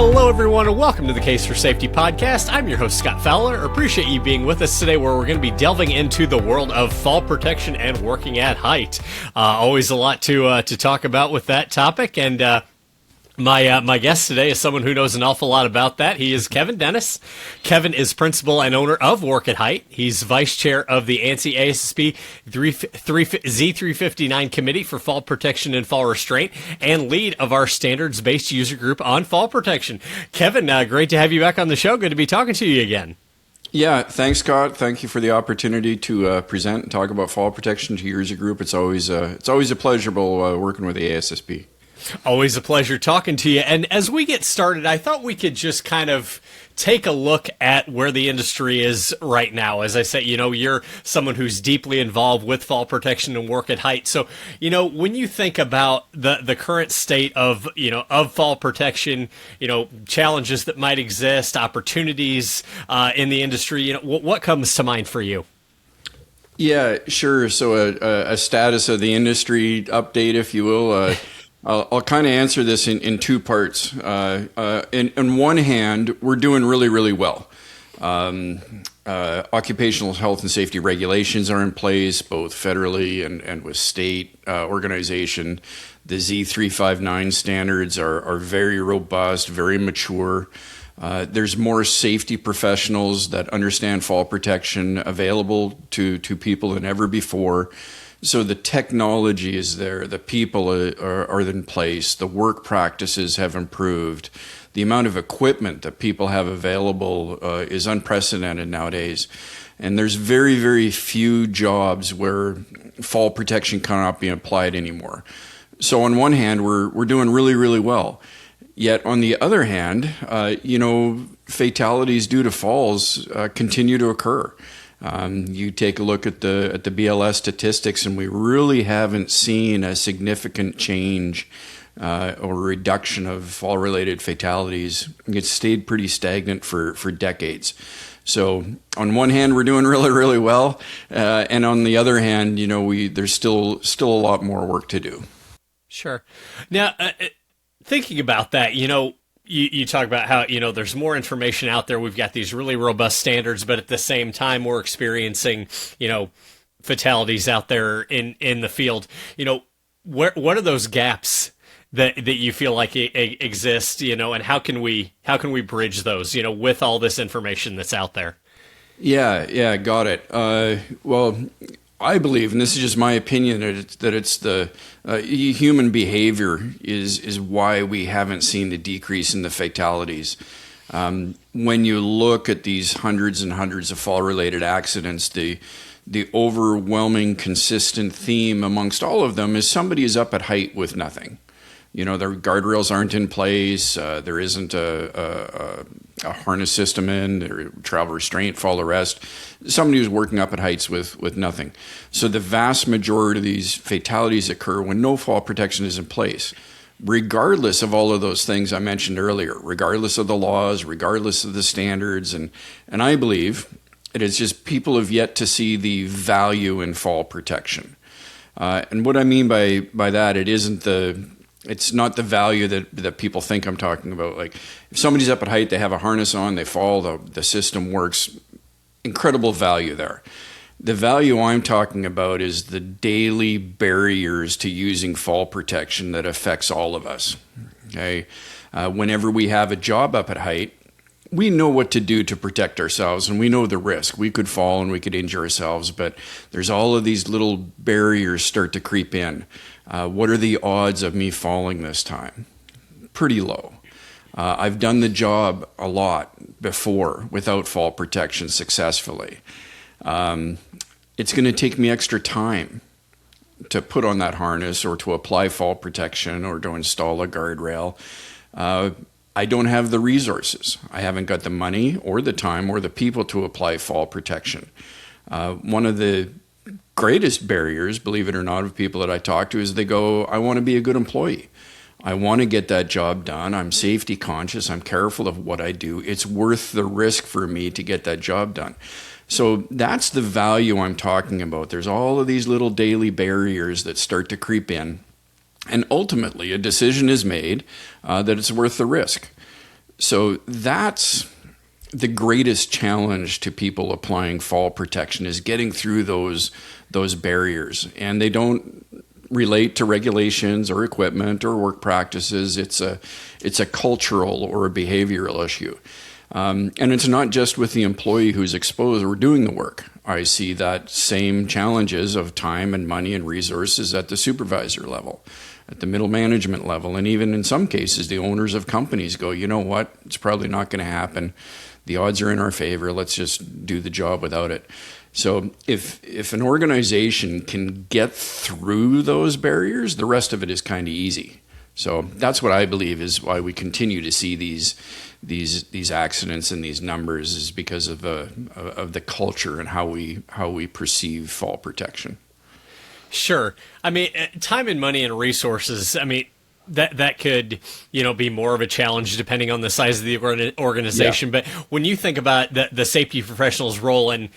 Hello, everyone, and welcome to the Case for Safety podcast. I'm your host, Scott Fowler. Appreciate you being with us today, where we're going to be delving into the world of fall protection and working at height. Always a lot to talk about with that topic, and my guest today is someone who knows an awful lot about that. He is Kevin Denis. Kevin is principal and owner of Work at Height. He's vice chair of the ANSI ASSP Z359 Committee for Fall Protection and Fall Restraint, and lead of our standards-based user group on fall protection. Kevin, great to have you back on the show. Good to be talking to you again. Yeah, thanks, Scott. Thank you for the opportunity to present and talk about fall protection to your user group. It's always a pleasurable working with the ASSP. Always a pleasure talking to you. And as we get started, I thought we could just kind of take a look at where the industry is right now. As I said, you're someone who's deeply involved with fall protection and work at height. So, when you think about the current state of, of fall protection, challenges that might exist, opportunities in the industry, what comes to mind for you? Yeah, sure. So a status of the industry update, if you will. I'll kind of answer this in two parts. On one hand, we're doing really, really well. Occupational health and safety regulations are in place, both federally and with state organization. The Z359 standards are very robust, very mature. There's more safety professionals that understand fall protection available to people than ever before. So the technology is there, the people are in place, the work practices have improved. The amount of equipment that people have available is unprecedented nowadays. And there's very, very few jobs where fall protection cannot be applied anymore. So on one hand, we're doing really, really well. Yet on the other hand, fatalities due to falls continue to occur. You take a look at the BLS statistics, and we really haven't seen a significant change or reduction of fall-related fatalities. It's stayed pretty stagnant for decades. So on one hand, we're doing really, really well, and on the other hand, there's still a lot more work to do. Sure. Now, thinking about that, you talk about how, there's more information out there. We've got these really robust standards, but at the same time, we're experiencing, fatalities out there in the field. What are those gaps that you feel like exist, and how can we bridge those, with all this information that's out there? Yeah, got it. Well, I believe, and this is just my opinion, that it's the human behavior is why we haven't seen the decrease in the fatalities. When you look at these hundreds and hundreds of fall-related accidents, the overwhelming consistent theme amongst all of them is somebody is up at height with nothing. Their guardrails aren't in place. There isn't a harness system in, travel restraint, fall arrest. Somebody who's working up at heights with nothing. So the vast majority of these fatalities occur when no fall protection is in place, regardless of all of those things I mentioned earlier, regardless of the laws, regardless of the standards. And I believe it is just people have yet to see the value in fall protection. And what I mean by that, it's not the value that people think I'm talking about. Like, if somebody's up at height, they have a harness on, they fall, the system works. Incredible value there. The value I'm talking about is the daily barriers to using fall protection that affects all of us. Okay, whenever we have a job up at height, we know what to do to protect ourselves, and we know the risk. We could fall and we could injure ourselves, but there's all of these little barriers start to creep in. What are the odds of me falling this time? Pretty low. I've done the job a lot before without fall protection successfully. It's going to take me extra time to put on that harness or to apply fall protection or to install a guardrail. I don't have the resources. I haven't got the money or the time or the people to apply fall protection. One of the greatest barriers, believe it or not, of people that I talk to is they go, I want to be a good employee. I want to get that job done. I'm safety conscious. I'm careful of what I do. It's worth the risk for me to get that job done. So that's the value I'm talking about. There's all of these little daily barriers that start to creep in. And ultimately, a decision is made that it's worth the risk. So that's the greatest challenge to people applying fall protection, is getting through those barriers. And they don't relate to regulations or equipment or work practices. It's a cultural or a behavioral issue. And it's not just with the employee who's exposed or doing the work. I see that same challenges of time and money and resources at the supervisor level, at the middle management level, and even in some cases, the owners of companies go, you know what, it's probably not going to happen. The odds are in our favor. Let's just do the job without it. So if an organization can get through those barriers, the rest of it is kind of easy. So that's what I believe is why we continue to see these accidents and these numbers, is because of the culture and how we perceive fall protection. Sure. I mean, time and money and resources, I mean, that could, be more of a challenge depending on the size of the organization. Yeah. But when you think about the safety professionals' role and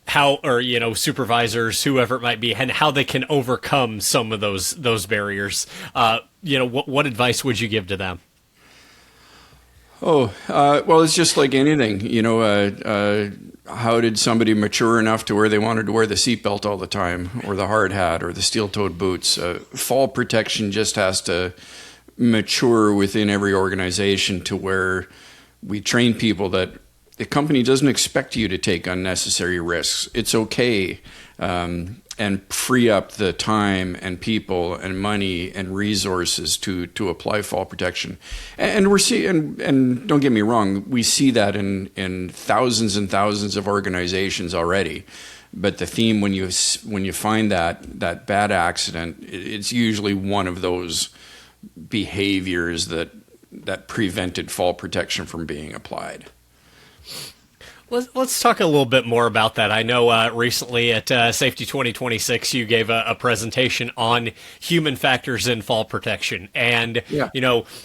how, or, supervisors, whoever it might be, and how they can overcome some of those barriers, what advice would you give to them? Well, it's just like anything, how did somebody mature enough to where they wanted to wear the seatbelt all the time, or the hard hat, or the steel-toed boots? Fall protection just has to mature within every organization to where we train people that the company doesn't expect you to take unnecessary risks. It's okay, and free up the time and people and money and resources to apply fall protection. And we're seeing, and don't get me wrong, we see that in thousands and thousands of organizations already. But the theme, when you find that bad accident, it's usually one of those behaviors that prevented fall protection from being applied. Let's talk a little bit more about that. I know recently at Safety 2026, you gave a presentation on human factors in fall protection. And, with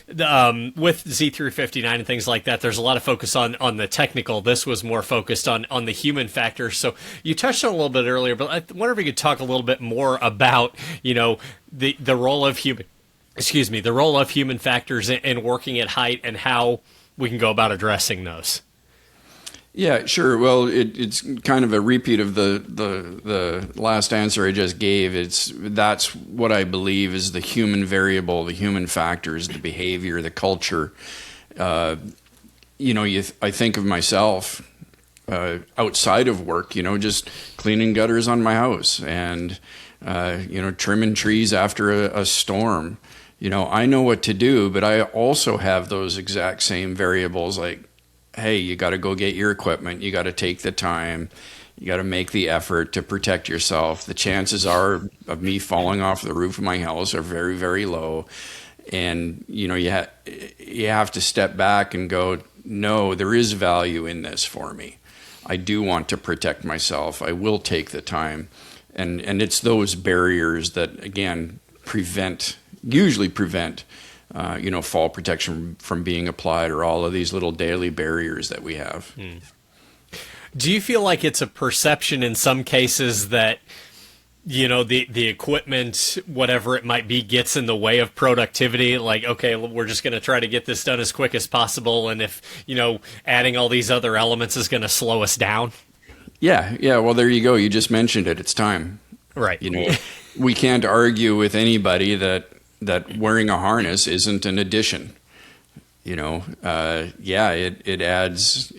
Z359 and things like that, there's a lot of focus on the technical. This was more focused on the human factors. So you touched on it a little bit earlier, but I wonder if you could talk a little bit more about, the role of the role of human factors in working at height and how we can go about addressing those. Yeah, sure. Well, it's kind of a repeat of the last answer I just gave. That's what I believe is the human variable, the human factors, the behavior, the culture. I think of myself outside of work, just cleaning gutters on my house and, trimming trees after a storm. I know what to do, but I also have those exact same variables, like, hey, you got to go get your equipment. You got to take the time. You got to make the effort to protect yourself. The chances are of me falling off the roof of my house are very, very low. And, you have to step back and go, no, there is value in this for me. I do want to protect myself. I will take the time. And it's those barriers that, again, usually prevent fall protection from being applied, or all of these little daily barriers that we have. Do you feel like it's a perception in some cases that, the equipment, whatever it might be, gets in the way of productivity? Like, okay, we're just going to try to get this done as quick as possible. And if, adding all these other elements is going to slow us down. Yeah. Well, there you go. You just mentioned it. It's time. Right. We can't argue with anybody that wearing a harness isn't an addition. It adds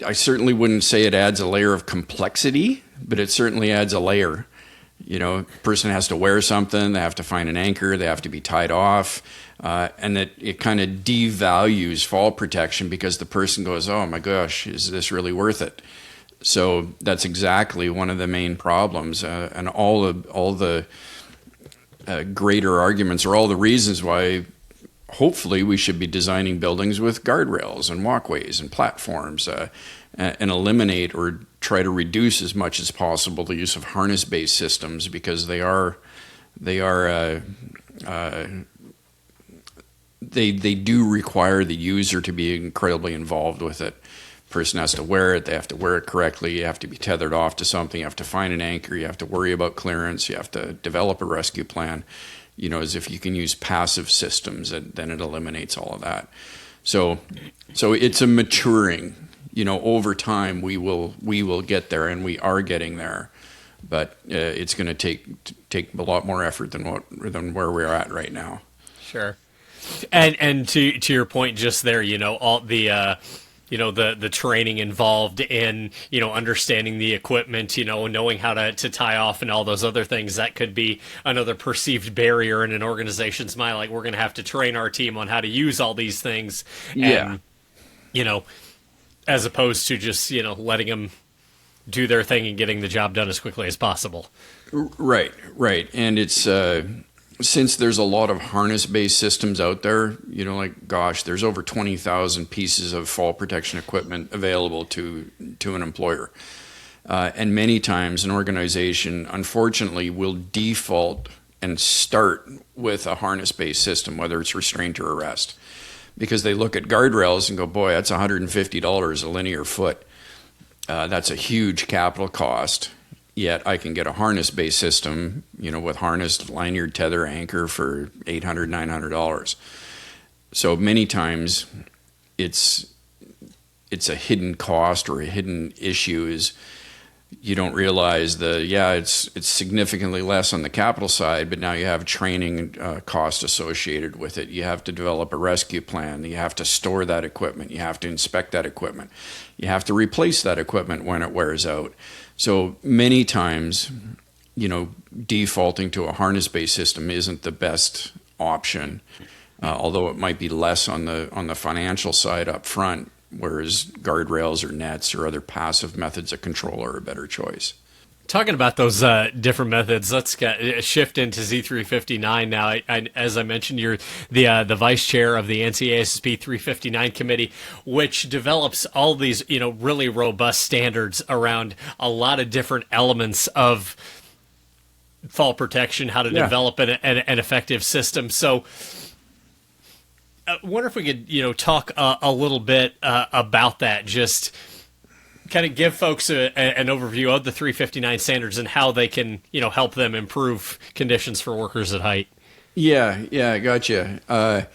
I certainly wouldn't say it adds a layer of complexity, but it certainly adds a layer. A person has to wear something, they have to find an anchor, they have to be tied off, and it kind of devalues fall protection because the person goes, oh my gosh, is this really worth it? So that's exactly one of the main problems, and all the greater arguments, or all the reasons why hopefully we should be designing buildings with guardrails and walkways and platforms, and eliminate or try to reduce as much as possible the use of harness-based systems, because they do require the user to be incredibly involved with it. Person has to wear it, they have to wear it correctly, you have to be tethered off to something, you have to find an anchor, you have to worry about clearance, you have to develop a rescue plan. As if you can use passive systems, then it eliminates all of that. So it's a maturing. Over time we will get there, and we are getting there. But it's going to take a lot more effort than where we're at right now. Sure. And to your point just there, all the the training involved in understanding the equipment, knowing how to tie off and all those other things, that could be another perceived barrier in an organization's mind. Like, we're going to have to train our team on how to use all these things. Yeah. And, as opposed to just letting them do their thing and getting the job done as quickly as possible. Right. And it's since there's a lot of harness-based systems out there, there's over 20,000 pieces of fall protection equipment available to an employer. And many times an organization, unfortunately, will default and start with a harness-based system, whether it's restraint or arrest, because they look at guardrails and go, boy, that's $150 a linear foot. That's a huge capital cost. Yet I can get a harness-based system, with harnessed lanyard, tether, anchor for $800, $900. So many times it's a hidden cost or a hidden issue. Is you don't realize it's significantly less on the capital side, but now you have training cost associated with it. You have to develop a rescue plan. You have to store that equipment. You have to inspect that equipment. You have to replace that equipment when it wears out. So many times, defaulting to a harness-based system isn't the best option, although it might be less on the financial side up front, whereas guardrails or nets or other passive methods of control are a better choice. Talking about those different methods, let's shift into Z359 now. As I mentioned, you're the vice chair of the ANSI ASSP 359 Committee, which develops all these really robust standards around a lot of different elements of fall protection, how to develop an effective system. So I wonder if we could talk a little bit about that, just kind of give folks an overview of the 359 standards and how they can, help them improve conditions for workers at height. Yeah, gotcha. I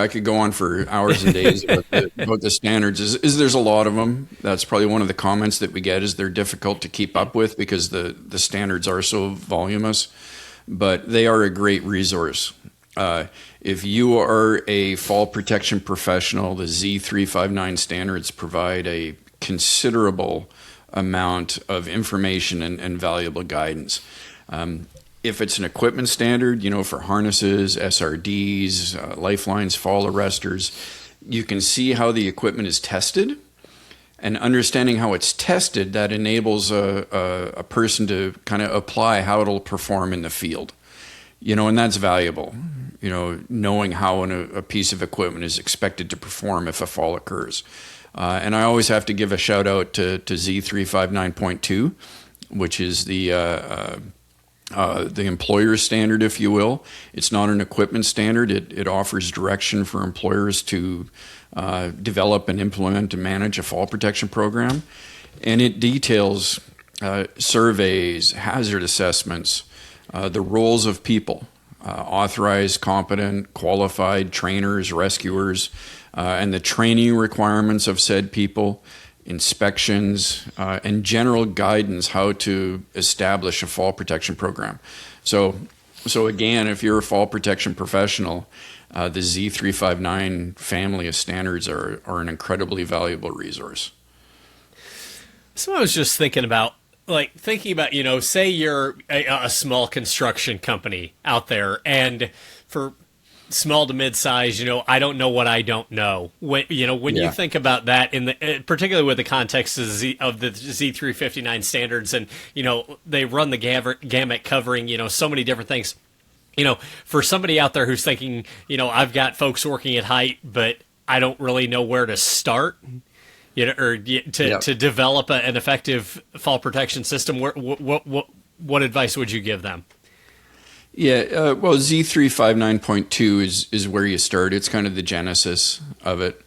could go on for hours and days about the standards. Is there's a lot of them. That's probably one of the comments that we get, is they're difficult to keep up with because the standards are so voluminous, but they are a great resource. If you are a fall protection professional, the Z359 standards provide a considerable amount of information and valuable guidance. If it's an equipment standard, for harnesses, SRDs, lifelines, fall arresters, you can see how the equipment is tested, and understanding how it's tested, that enables a person to kind of apply how it'll perform in the field. And that's valuable, knowing how a piece of equipment is expected to perform if a fall occurs. And I always have to give a shout out to Z359.2, which is the employer standard, if you will. It's not an equipment standard. It offers direction for employers to develop and implement and manage a fall protection program. And it details surveys, hazard assessments, the roles of people, authorized, competent, qualified trainers, rescuers, and the training requirements of said people, inspections, and general guidance how to establish a fall protection program. So again, if you're a fall protection professional, the Z359 family of standards are an incredibly valuable resource. So I was just thinking about, say you're a small construction company out there, and for small to mid-size, I don't know what I don't know. When you think about that, particularly with the context of the Z359 standards, and they run the gamut covering so many different things. For somebody out there who's thinking, I've got folks working at height, but I don't really know where to start. To develop an effective fall protection system, what advice would you give them? Yeah, well, Z359.2 is where you start. It's kind of the genesis of it.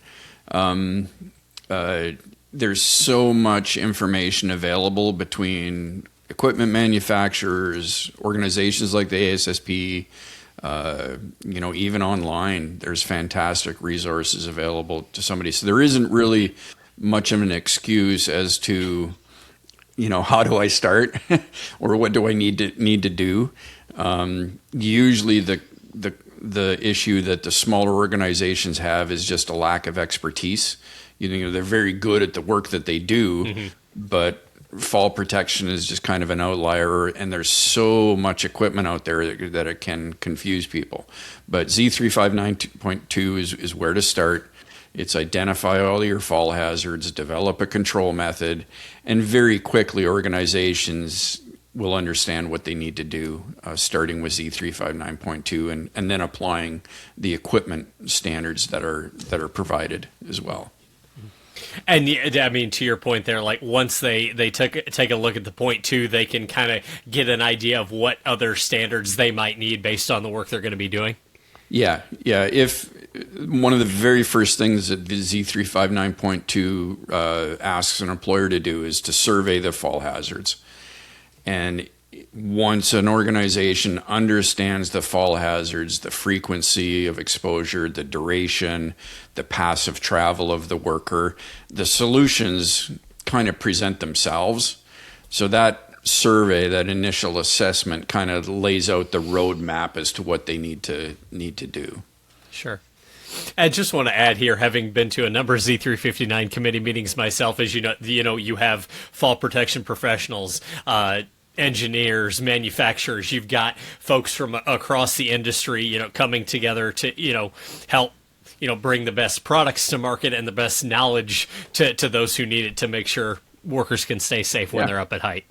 There's so much information available between equipment manufacturers, organizations like the ASSP, Even online, there's fantastic resources available to somebody. So there isn't really much of an excuse as to, how do I start or what do I need to do. Usually the issue that the smaller organizations have is just a lack of expertise. They're very good at the work that they do, but fall protection is just kind of an outlier, and there's so much equipment out there that it can confuse people. But Z359.2 is where to start. It's identify all your fall hazards, develop a control method, and very quickly organizations will understand what they need to do, starting with Z359.2 and then applying the equipment standards that are provided as well. And I mean, to your point there, like once they take a look at the point two, they can kind of get an idea of what other standards they might need based on the work they're going to be doing. Yeah. If one of the very first things that the Z359.2 asks an employer to do is to survey the fall hazards. And once an organization understands the fall hazards, the frequency of exposure, the duration, the passive travel of the worker, the solutions kind of present themselves. So that survey, that initial assessment, kind of lays out the roadmap as to what they need to do. Sure. I just want to add here, having been to a number of Z359 committee meetings myself, as you have fall protection professionals, engineers, manufacturers. You've got folks from across the industry, coming together to, help, bring the best products to market and the best knowledge to those who need it to make sure workers can stay safe when they're up at height.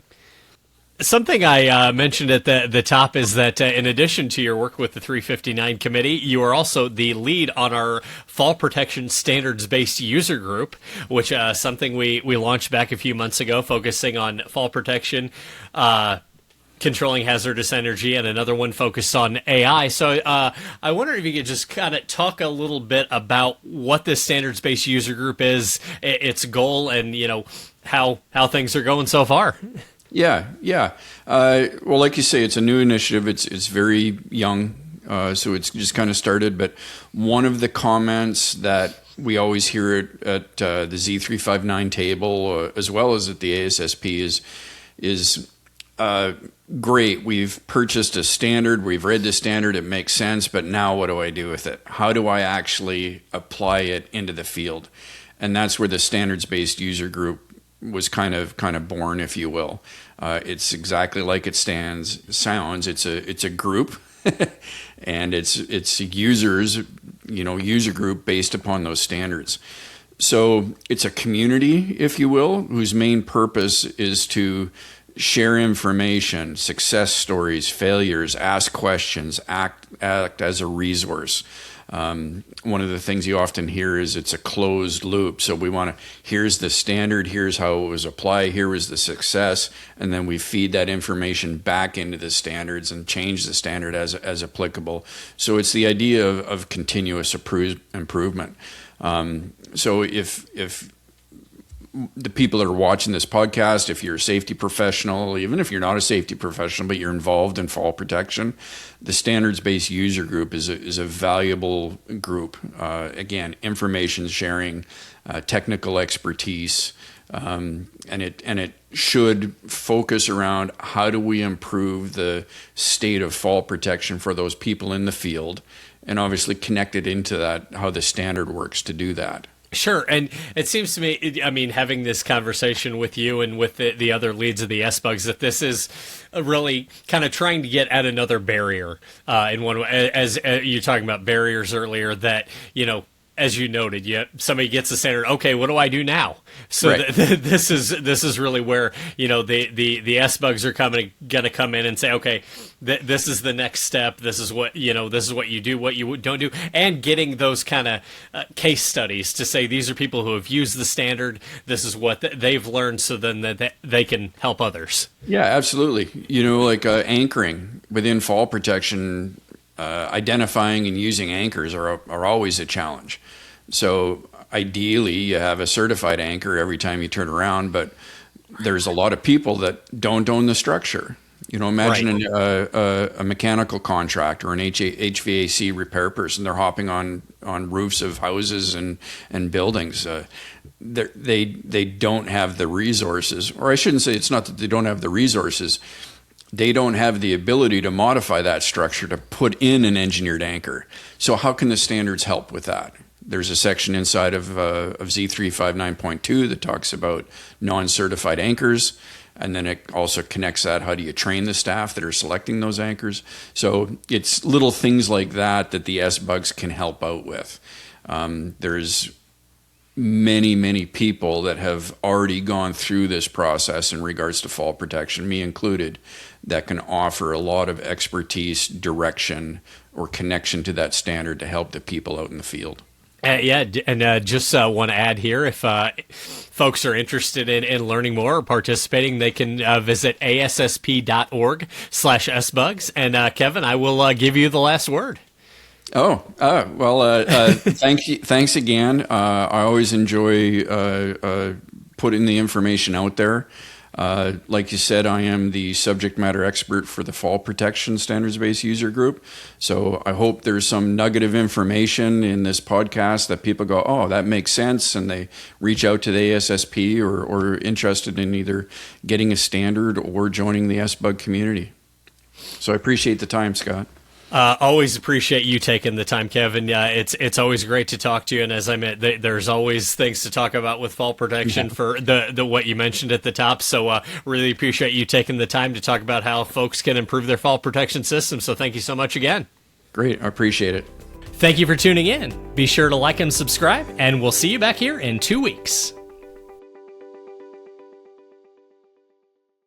Something I mentioned at the top is that in addition to your work with the 359 committee, you are also the lead on our fall protection standards-based user group, which something we launched back a few months ago, focusing on fall protection, controlling hazardous energy, and another one focused on AI. So I wonder if you could just kind of talk a little bit about what this standards-based user group is, its goal, and how things are going so far. Yeah. Well, like you say, it's a new initiative. It's very young, so it's just kind of started. But one of the comments that we always hear at the Z359 table, as well as at the ASSP, is great. We've purchased a standard. We've read the standard. It makes sense. But now what do I do with it? How do I actually apply it into the field? And that's where the standards-based user group was kind of born, if you will. It's exactly like it sounds. It's a group, and it's users, user group based upon those standards. So it's a community, if you will, whose main purpose is to share information, success stories, failures, ask questions, act as a resource. One of the things you often hear is it's a closed loop. So we want to, here's the standard, here's how it was applied, here was the success, and then we feed that information back into the standards and change the standard as applicable. So it's the idea of continuous improvement. So if the people that are watching this podcast, if you're a safety professional, even if you're not a safety professional, but you're involved in fall protection, the standards-based user group is a valuable group. Again, information sharing, technical expertise, and it should focus around how do we improve the state of fall protection for those people in the field, and obviously connect it into that, how the standard works to do that. Sure, and it seems to me, I mean, having this conversation with you and with the other leads of the SBUGs, that this is really kind of trying to get at another barrier in one way. As you're talking about barriers earlier, that, as you noted, somebody gets the standard. Okay, what do I do now? So right. This is really where the SBUGs are going to come in and say, okay, this is the next step. This is what this is what you do, what you don't do, and getting those kind of case studies to say these are people who have used the standard. This is what they've learned, so then that they can help others. Yeah, absolutely. Like anchoring within fall protection. Identifying and using anchors are always a challenge. So ideally, you have a certified anchor every time you turn around, but there's a lot of people that don't own the structure. Imagine a mechanical contractor or an HVAC repair person. They're hopping on roofs of houses and buildings. They don't have the resources, or I shouldn't say it's not that they don't have the resources. They don't have the ability to modify that structure to put in an engineered anchor. So how can the standards help with that? There's a section inside of Z359.2 that talks about non-certified anchors. And then it also connects that. How do you train the staff that are selecting those anchors? So it's little things like that the SBUGs can help out with. There's many people that have already gone through this process in regards to fall protection, me included, that can offer a lot of expertise, direction, or connection to that standard to help the people out in the field. Just want to add here, if folks are interested in learning more or participating, they can visit ASSP.org/SBUGs. And Kevin, I will give you the last word. Thanks again. I always enjoy putting the information out there. Like you said, I am the subject matter expert for the fall protection standards-based user group. So I hope there's some nugget of information in this podcast that people go, oh, that makes sense. And they reach out to the ASSP or interested in either getting a standard or joining the SBUG community. So I appreciate the time, Scott. Always appreciate you taking the time, Kevin. It's always great to talk to you. And as I meant, there's always things to talk about with fall protection for the what you mentioned at the top. So really appreciate you taking the time to talk about how folks can improve their fall protection system. So thank you so much again. Great. I appreciate it. Thank you for tuning in. Be sure to like and subscribe, and we'll see you back here in 2 weeks.